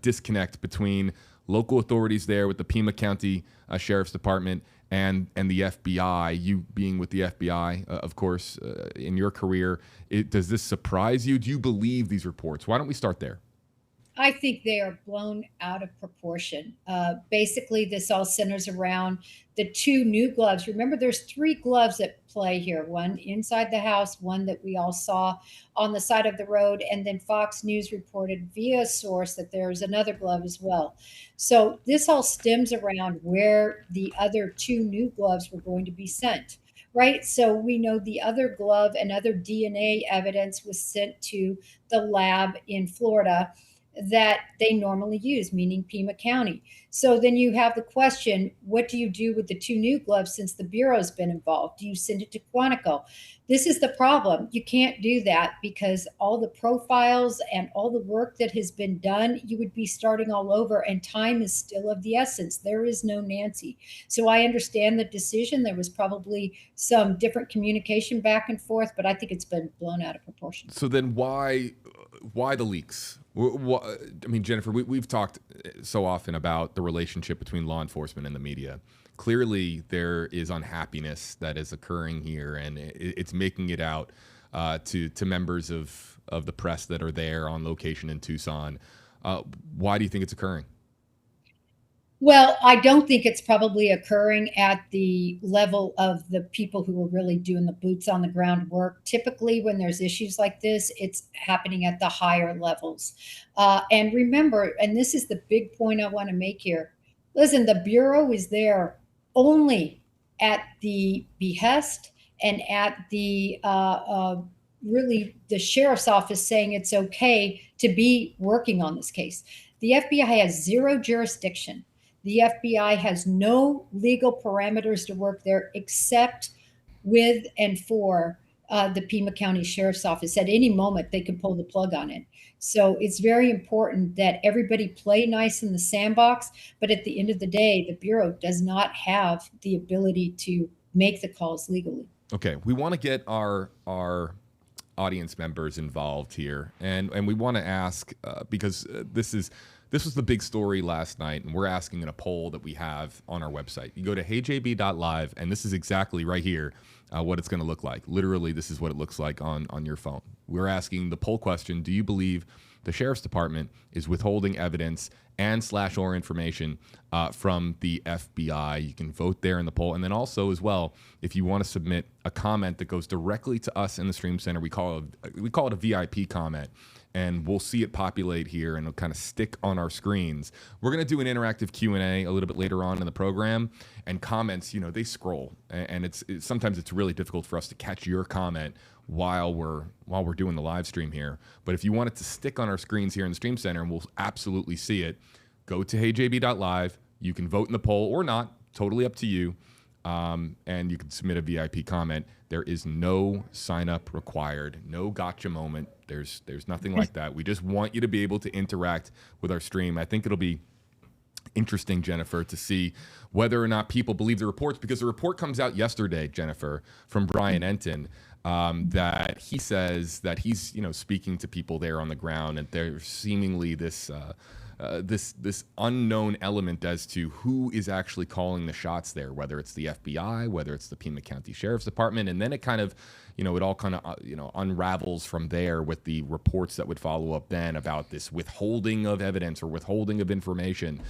disconnect between local authorities there with the Pima County Sheriff's Department and the FBI. You being with the FBI, of course, in your career, does this surprise you? Do you believe these reports? Why don't we start there? I think they are blown out of proportion. Basically, this all centers around the two new gloves. Remember, there's three gloves at play here: one inside the house, one that we all saw on the side of the road, and then Fox News reported via source that there's another glove as well. So this all stems around where the other two new gloves were going to be sent. Right. So we know the other glove and other DNA evidence was sent to the lab in Florida that they normally use, meaning Pima County. So then you have the question, what do you do with the two new gloves since the Bureau's been involved? Do you send it to Quantico? This is the problem. You can't do that because all the profiles and all the work that has been done, you would be starting all over, and time is still of the essence. There is no Nancy. So I understand the decision. There was probably some different communication back and forth, but I think it's been blown out of proportion. So then why the leaks? I mean, Jennifer, we've talked so often about the relationship between law enforcement and the media. Clearly, there is unhappiness that is occurring here, and it's making it out to members of the press that are there on location in Tucson. Why do you think it's occurring? Well, I don't think it's probably occurring at the level of the people who are really doing the boots on the ground work. Typically, when there's issues like this, it's happening at the higher levels. And remember, and this is the big point I want to make here. Listen, the Bureau is there only at the behest and at the really the sheriff's office saying it's okay to be working on this case. The FBI has zero jurisdiction. The FBI has no legal parameters to work there except with and for the Pima County Sheriff's Office. At any moment, they can pull the plug on it. So it's very important that everybody play nice in the sandbox. But at the end of the day, the Bureau does not have the ability to make the calls legally. Okay, we want to get our audience members involved here, and we want to ask because this was the big story last night, and we're asking in a poll that we have on our website. You go to heyjb.live, and this is exactly right here what it's going to look like. Literally, this is what it looks like on your phone. We're asking the poll question: do you believe the sheriff's department is withholding evidence and/or information from the FBI? You can vote there in the poll. And then also as well, if you want to submit a comment that goes directly to us in the Stream Center, we call it a VIP comment. And we'll see it populate here, and it'll kind of stick on our screens. We're going to do an interactive Q&A a little bit later on in the program, and comments, they scroll, and sometimes it's really difficult for us to catch your comment while we're doing the live stream here. But if you want it to stick on our screens here in the Stream Center, and we'll absolutely see it, go to heyjb.live. You can vote in the poll or not, totally up to you. And you can submit a VIP comment. There is no sign up required, no gotcha moment. There's nothing like that. We just want you to be able to interact with our stream. I think it'll be interesting, Jennifer, to see whether or not people believe the reports, because the report comes out yesterday, Jennifer, from Brian Enton, that he says that he's speaking to people there on the ground, and there's seemingly this unknown element as to who is actually calling the shots there, whether it's the FBI, whether it's the Pima County Sheriff's Department. And then it kind of, it all kind of, unravels from there with the reports that would follow up then about this withholding of evidence or withholding of information.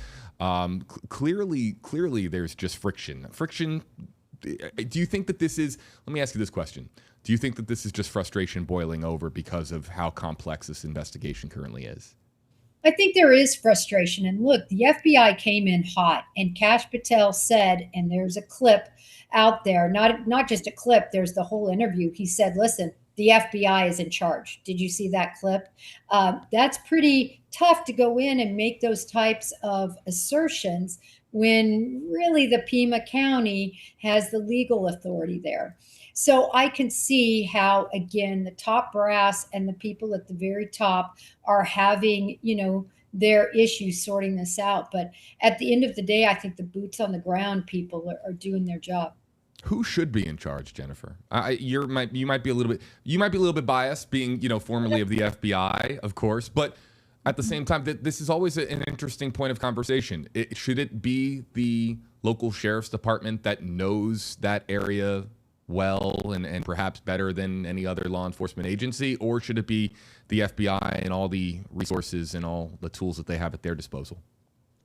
Clearly, there's just friction. Do you think that this is, let me ask you this question. Do you think that this is just frustration boiling over because of how complex this investigation currently is? I think there is frustration. And look, the FBI came in hot, and Kash Patel said, and there's a clip out there, not just a clip, there's the whole interview. He said, listen, the FBI is in charge. Did you see that clip? That's pretty tough to go in and make those types of assertions when really the Pima County has the legal authority there. So I can see how, again, the top brass and the people at the very top are having, their issues sorting this out. But at the end of the day, I think the boots on the ground people are doing their job. Who should be in charge, Jennifer? You might be a little bit biased, being formerly of the FBI, of course. But At the same time, this is always an interesting point of conversation. Should it be the local sheriff's department that knows that area well and perhaps better than any other law enforcement agency, or should it be the FBI and all the resources and all the tools that they have at their disposal?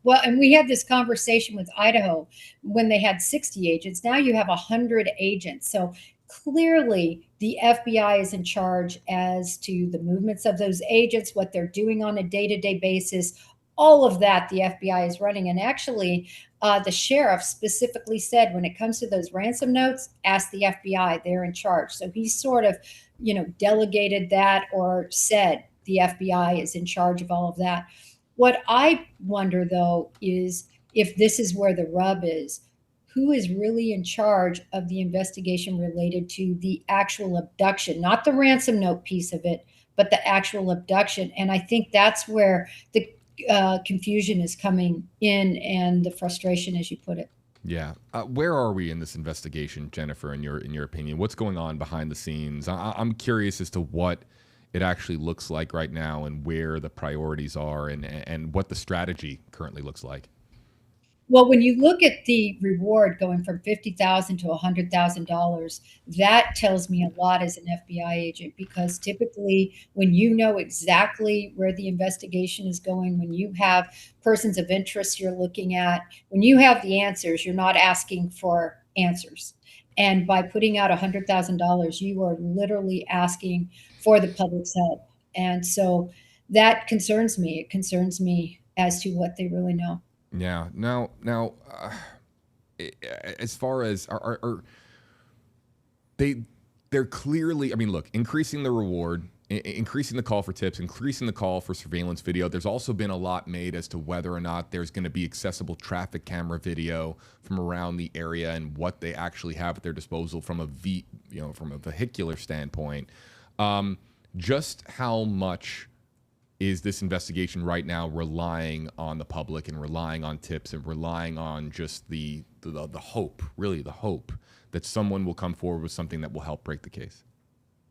Well, and we had this conversation with Idaho when they had 60 agents. Now you have 100 agents. So clearly the FBI is in charge as to the movements of those agents, what they're doing on a day-to-day basis. All of that the FBI is running. And actually, the sheriff specifically said when it comes to those ransom notes, ask the FBI, they're in charge. So he sort of, delegated that or said the FBI is in charge of all of that. What I wonder, though, is if this is where the rub is, who is really in charge of the investigation related to the actual abduction, not the ransom note piece of it, but the actual abduction. And I think that's where the confusion is coming in and the frustration, as you put it. Yeah. Where are we in this investigation, Jennifer, in your opinion? What's going on behind the scenes? I'm curious as to what it actually looks like right now and where the priorities are and what the strategy currently looks like. Well, when you look at the reward going from $50,000 to $100,000, that tells me a lot as an FBI agent, because typically when you know exactly where the investigation is going, when you have persons of interest you're looking at, when you have the answers, you're not asking for answers. And by putting out $100,000, you are literally asking for the public's help. And so that concerns me. It concerns me as to what they really know. Yeah. Now, as far as are they're clearly, I mean, look, increasing the reward, increasing the call for tips, increasing the call for surveillance video. There's also been a lot made as to whether or not there's going to be accessible traffic camera video from around the area and what they actually have at their disposal from a vehicular standpoint. Just how much is this investigation right now relying on the public and relying on tips and relying on just the hope, really the hope that someone will come forward with something that will help break the case?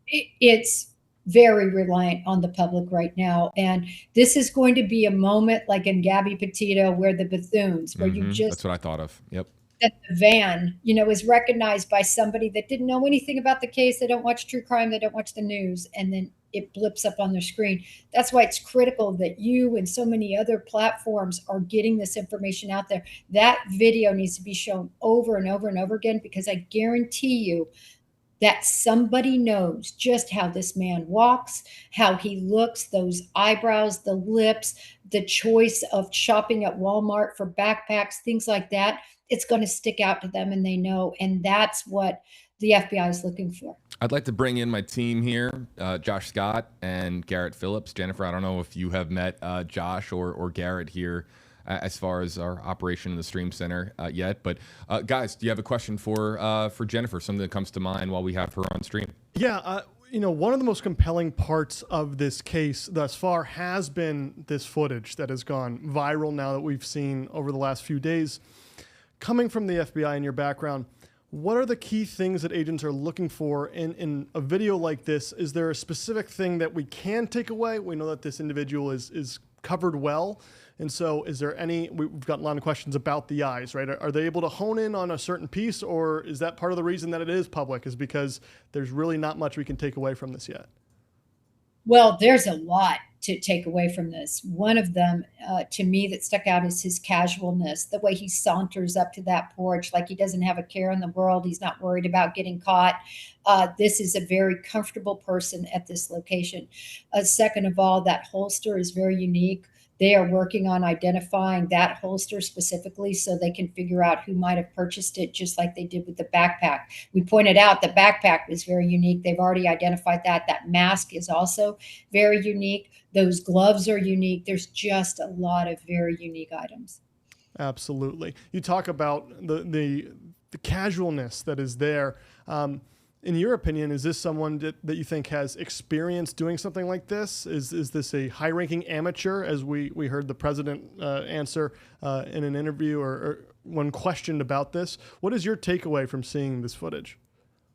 It's very reliant on the public right now. And this is going to be a moment like in Gabby Petito where the Bethunes, where you just... That's what I thought of. Yep. That the van, is recognized by somebody that didn't know anything about the case. They don't watch true crime. They don't watch the news. And then it blips up on their screen. That's why it's critical that you and so many other platforms are getting this information out there. That video needs to be shown over and over and over again, because I guarantee you that somebody knows just how this man walks, how he looks, those eyebrows, the lips, the choice of shopping at Walmart for backpacks, things like that. It's going to stick out to them, and they know. And that's what the FBI is looking for. I'd like to bring in my team here, Josh Scott and Garrett Phillips. Jennifer, I don't know if you have met Josh or Garrett here as far as our operation in the Stream Center yet. But guys, do you have a question for Jennifer, something that comes to mind while we have her on stream? Yeah, one of the most compelling parts of this case thus far has been this footage that has gone viral now that we've seen over the last few days. Coming from the FBI in your background, what are the key things that agents are looking for in a video like this? Is there a specific thing that we can take away? We know that this individual is covered well. And so is there we've got a lot of questions about the eyes, right? Are they able to hone in on a certain piece, or is that part of the reason that it is public, is because there's really not much we can take away from this yet? Well, there's a lot to take away from this. One of them, to me, that stuck out is his casualness, the way he saunters up to that porch like he doesn't have a care in the world. He's not worried about getting caught. This is a very comfortable person at this location. Second of all, that holster is very unique. They are working on identifying that holster specifically so they can figure out who might have purchased it, just like they did with the backpack. We pointed out the backpack was very unique. They've already identified that. That mask is also very unique. Those gloves are unique. There's just a lot of very unique items. Absolutely. You talk about the casualness that is there. In your opinion, is this someone that you think has experience doing something like this? Is this a high-ranking amateur, as we heard the president answer in an interview or when questioned about this? What is your takeaway from seeing this footage?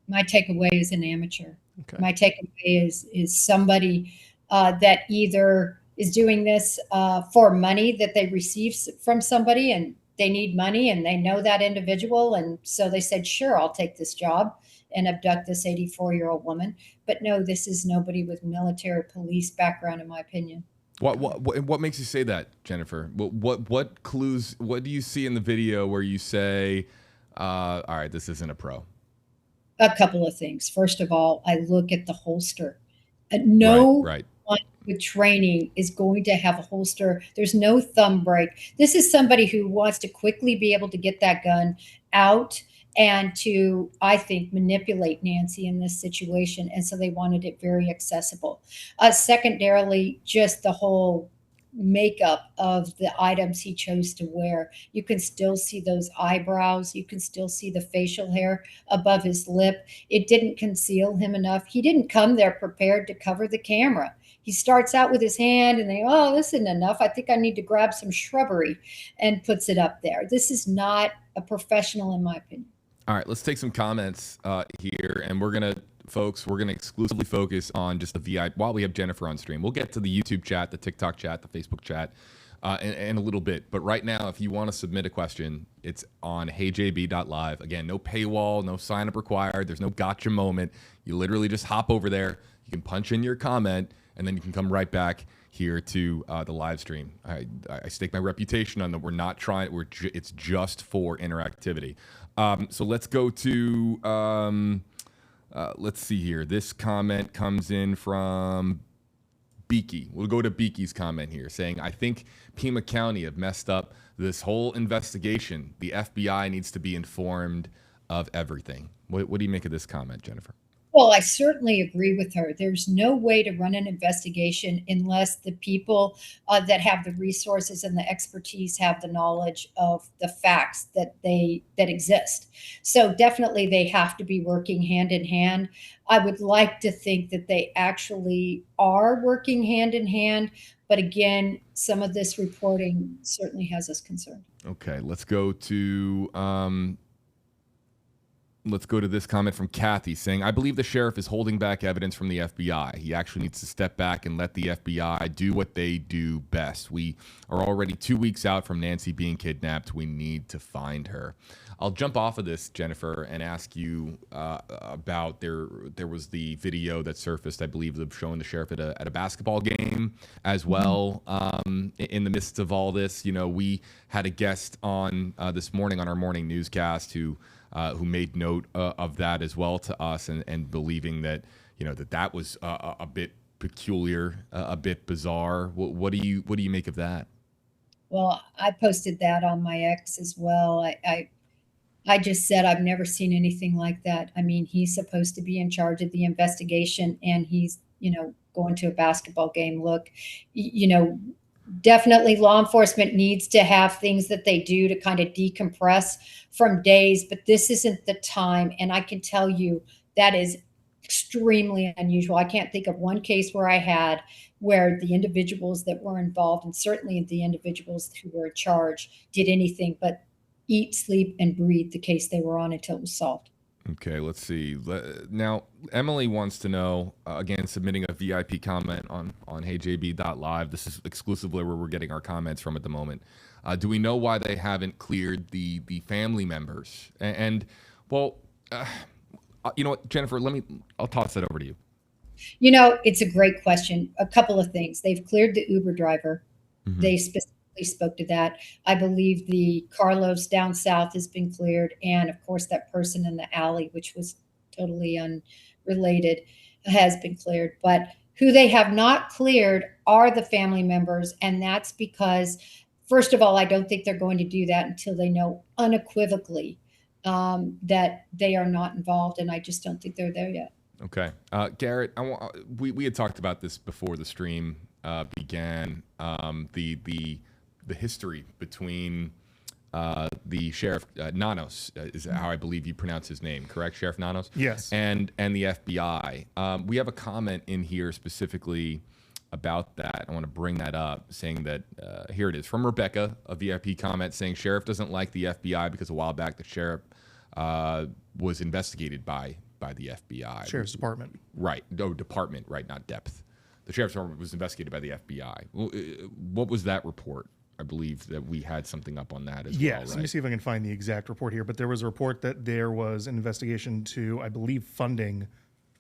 My takeaway is an amateur. Okay. My takeaway is somebody that either is doing this for money that they receive from somebody, and they need money and they know that individual. And so they said, sure, I'll take this job and abduct this 84-year-old woman. But no, this is nobody with military police background, in my opinion. What makes you say that, Jennifer? What clues? What do you see in the video where you say, "All right, this isn't a pro"? A couple of things. First of all, I look at the holster. No Right. one with training is going to have a holster. There's no thumb break. This is somebody who wants to quickly be able to get that gun out and to, I think, manipulate Nancy in this situation. And so they wanted it very accessible. Secondarily, just the whole makeup of the items he chose to wear. You can still see those eyebrows. You can still see the facial hair above his lip. It didn't conceal him enough. He didn't come there prepared to cover the camera. He starts out with his hand and they, oh, this isn't enough. I think I need to grab some shrubbery, and puts it up there. This is not a professional, in my opinion. All right, let's take some comments here, and we're gonna exclusively focus on just the VIP while we have Jennifer on stream. We'll get to the YouTube chat, the TikTok chat, the Facebook chat, in a little bit. But right now, if you want to submit a question, it's on heyjb.live. Again, no paywall, no sign up required. There's no gotcha moment. You literally just hop over there. You can punch in your comment, and then you can come right back here to the live stream. I stake my reputation on that. We're not trying. It's just for interactivity. So let's go to. Let's see here. This comment comes in from Beaky. We'll go to Beaky's comment here saying, I think Pima County have messed up this whole investigation. The FBI needs to be informed of everything. What do you make of this comment, Jennifer? Well, I certainly agree with her. There's no way to run an investigation unless the people that have the resources and the expertise have the knowledge of the facts that exist. So definitely they have to be working hand in hand. I would like to think that they actually are working hand in hand. But again, some of this reporting certainly has us concerned. Okay, let's go to this comment from Kathy saying, I believe the sheriff is holding back evidence from the FBI. He actually needs to step back and let the FBI do what they do best. We are already 2 weeks out from Nancy being kidnapped. We need to find her. I'll jump off of this, Jennifer, and ask you about there was the video that surfaced, I believe, of showing the sheriff at a basketball game as well. In the midst of all this, we had a guest on this morning on our morning newscast who made note of that as well to us, and believing that that was a bit peculiar, a bit bizarre. What do you make of that? Well, I posted that on my X as well. I just said I've never seen anything like that. I mean, he's supposed to be in charge of the investigation, and he's going to a basketball game. Look, definitely law enforcement needs to have things that they do to kind of decompress from days, but this isn't the time. And I can tell you that is extremely unusual. I can't think of one case where the individuals that were involved, and certainly the individuals who were in charge, did anything but eat, sleep, and breathe the case they were on until it was solved. Okay, let's see. Now, Emily wants to know, again, submitting a VIP comment on heyjb.live. This is exclusively where we're getting our comments from at the moment. Do we know why they haven't cleared the family members? And you know what, Jennifer, I'll toss that over to you. It's a great question. A couple of things. They've cleared the Uber driver. Mm-hmm. They specifically spoke to that. I believe the Carlos down south has been cleared. And of course, that person in the alley, which was totally unrelated, has been cleared. But who they have not cleared are the family members. And that's because, first of all, I don't think they're going to do that until they know unequivocally that they are not involved. And I just don't think they're there yet. Okay. Garrett, we had talked about this before the stream began, the history between the sheriff, Nanos, is how I believe you pronounce his name, correct? Sheriff Nanos? Yes. And the FBI. We have a comment in here specifically about that. I want to bring that up, saying that, here it is, from Rebecca, a VIP comment saying, Sheriff doesn't like the FBI because a while back the sheriff was investigated by the FBI. Sheriff's Department. Right. No, department, right, not depth. the sheriff's department was investigated by the FBI. What was that report? I believe that we had something up on that as well. Yes, Right? let me see if I can find the exact report here. But there was a report that there was an investigation to, I believe, funding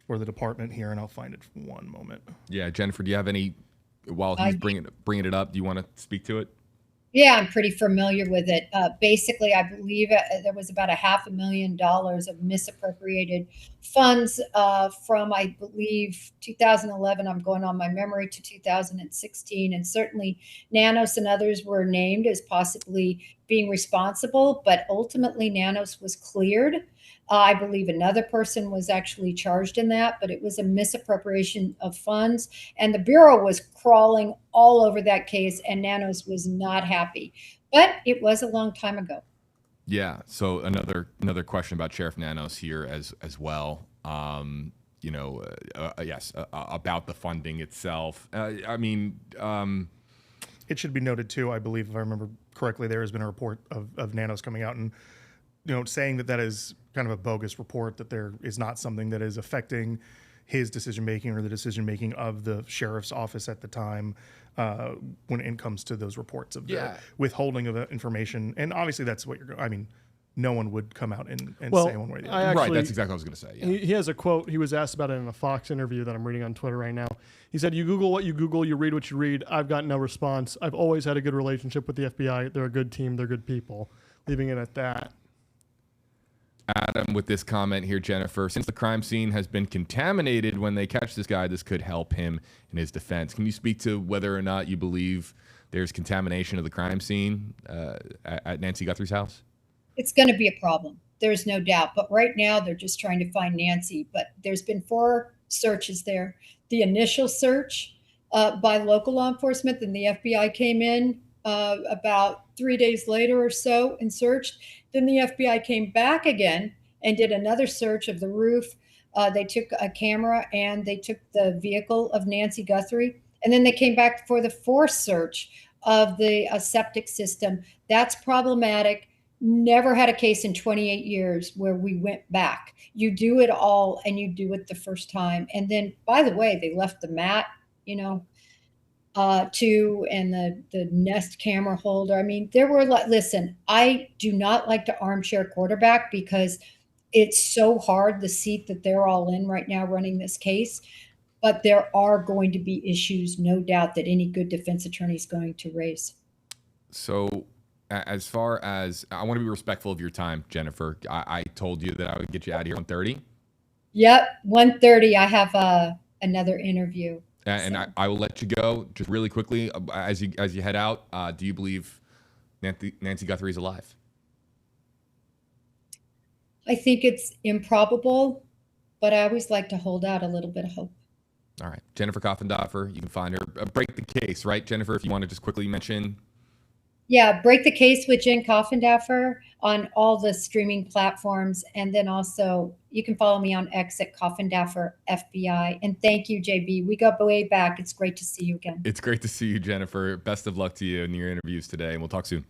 for the department here, and I'll find it for one moment. Yeah, Jennifer, do you have any? While he's bringing it up, do you want to speak to it? Yeah, I'm pretty familiar with it. Basically, I believe there was about $500,000 of misappropriated funds from, I believe, 2011. I'm going on my memory to 2016. And certainly Nanos and others were named as possibly being responsible, but ultimately Nanos was cleared. I believe another person was actually charged in that, but it was a misappropriation of funds. And the Bureau was crawling all over that case, and Nanos was not happy. But it was a long time ago. Yeah. So another question about Sheriff Nanos here as well. Yes, about the funding itself. It should be noted too, I believe, if I remember correctly, there has been a report of Nanos coming out and saying that is kind of a bogus report, that there is not something that is affecting his decision making or the decision making of the sheriff's office at the time when it comes to those reports of the withholding of information. And obviously that's what no one would come out and say one way or the other. Right, that's exactly what I was going to say. Yeah. He has a quote. He was asked about it in a Fox interview that I'm reading on Twitter right now. He said, "You Google what you Google, you read what you read. I've got no response. I've always had a good relationship with the FBI. They're a good team. They're good people." Leaving it at that. Adam, with this comment here, Jennifer, since the crime scene has been contaminated, when they catch this guy, this could help him in his defense. Can you speak to whether or not you believe there's contamination of the crime scene at Nancy Guthrie's house? It's going to be a problem. There's no doubt. But right now, they're just trying to find Nancy. But there's been 4 searches there. The initial search by local law enforcement, then the FBI came in about 3 days later or so and searched. Then the FBI came back again and did another search of the roof. They took a camera and they took the vehicle of Nancy Guthrie. And then they came back for the 4th search of the septic system. That's problematic. Never had a case in 28 years where we went back. You do it all and you do it the first time. And then, by the way, they left the mat, too, and the Nest camera holder. There were, listen, I do not like to armchair quarterback because it's so hard, the seat that they're all in right now running this case. But there are going to be issues, no doubt, that any good defense attorney is going to raise. So as far as, I want to be respectful of your time, Jennifer. I told you that I would get you out of here at 1:30. Yep, 1:30. I have another interview. And I will let you go just really quickly as you head out. Do you believe Nancy Guthrie is alive? I think it's improbable, but I always like to hold out a little bit of hope. All right. Jennifer Coffindoffer, you can find her. Break the Case, right, Jennifer, if you want to just quickly mention. Yeah, Break the Case with Jen Coffindoffer on all the streaming platforms. And then also you can follow me on X at Coffindoffer FBI. And thank you, JB. We go way back. It's great to see you again. It's great to see you, Jennifer. Best of luck to you in your interviews today, and we'll talk soon.